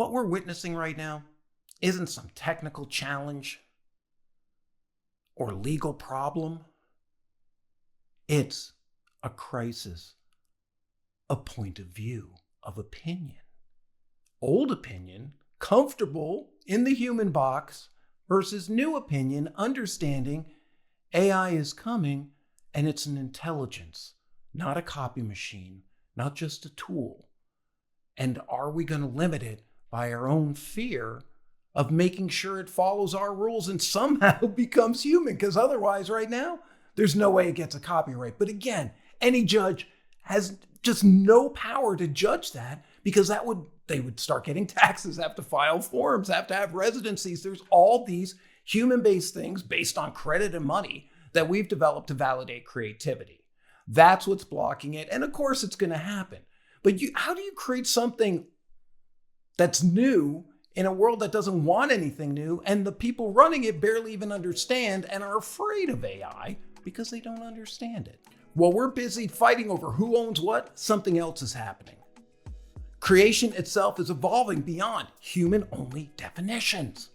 What we're witnessing right now isn't some technical challenge or legal problem. It's a crisis, a point of view, of opinion. Old opinion, comfortable in the human box, versus new opinion, understanding AI is coming and it's an intelligence, not a copy machine, not just a tool. And are we going to limit it by our own fear of making sure it follows our rules and somehow becomes human? Because otherwise, right now, there's no way it gets a copyright. But again, any judge has just no power to judge that, because they would start getting taxes, have to file forms, have to have residencies. There's all these human-based things based on credit and money that we've developed to validate creativity. That's what's blocking it. And of course, it's going to happen. But how do you create something that's new in a world that doesn't want anything new, and the people running it barely even understand and are afraid of AI because they don't understand it? While we're busy fighting over who owns what, something else is happening. Creation itself is evolving beyond human-only definitions.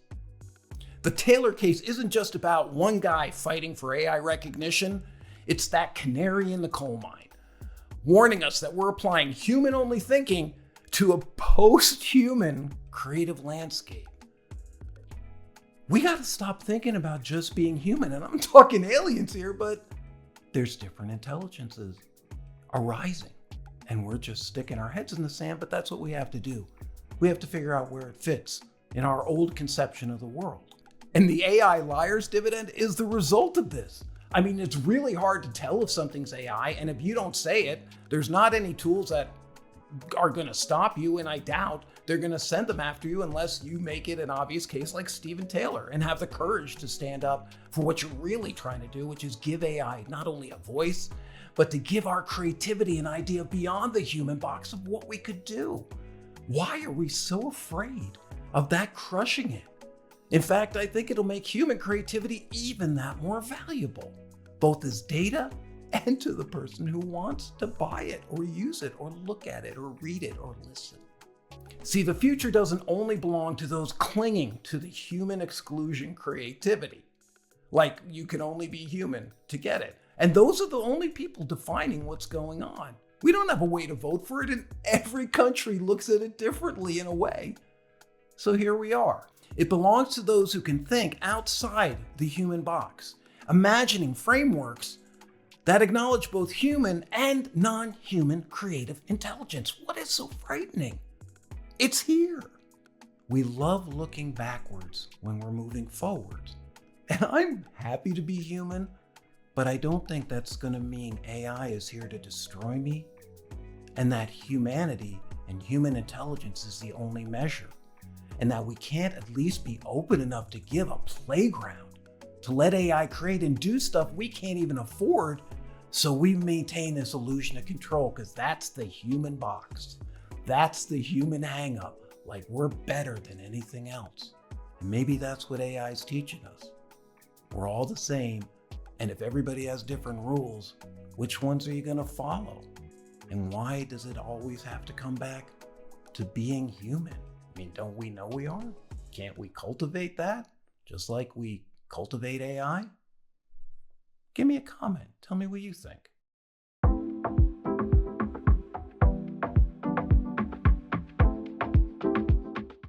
The Thaler case isn't just about one guy fighting for AI recognition. It's that canary in the coal mine, warning us that we're applying human-only thinking to a post-human creative landscape. We got to stop thinking about just being human. And I'm talking aliens here, but there's different intelligences arising. And we're just sticking our heads in the sand, but that's what we have to do. We have to figure out where it fits in our old conception of the world. And the AI liar's dividend is the result of this. I mean, it's really hard to tell if something's AI, and if you don't say it, there's not any tools that are going to stop you, and I doubt they're going to send them after you unless you make it an obvious case like Stephen Thaler and have the courage to stand up for what you're really trying to do, which is give AI not only a voice, but to give our creativity an idea beyond the human box of what we could do. Why are we so afraid of that crushing it? In fact, I think it'll make human creativity even that more valuable, both as data and to the person who wants to buy it or use it or look at it or read it or listen. See, the future doesn't only belong to those clinging to the human exclusion creativity, like you can only be human to get it. And those are the only people defining what's going on. We don't have a way to vote for it, and every country looks at it differently in a way. So here we are. It belongs to those who can think outside the human box, imagining frameworks that acknowledge both human and non-human creative intelligence. What is so frightening? It's here. We love looking backwards when we're moving forwards. And I'm happy to be human, but I don't think that's going to mean AI is here to destroy me, and that humanity and human intelligence is the only measure, and that we can't at least be open enough to give a playground to let AI create and do stuff we can't even afford, so we maintain this illusion of control, because that's the human box. That's the human hang-up, like we're better than anything else. And maybe that's what AI is teaching us. We're all the same, and if everybody has different rules, which ones are you going to follow? And why does it always have to come back to being human? I mean, don't we know we are? Can't we cultivate that just like we cultivate AI? Give me a comment. Tell me what you think.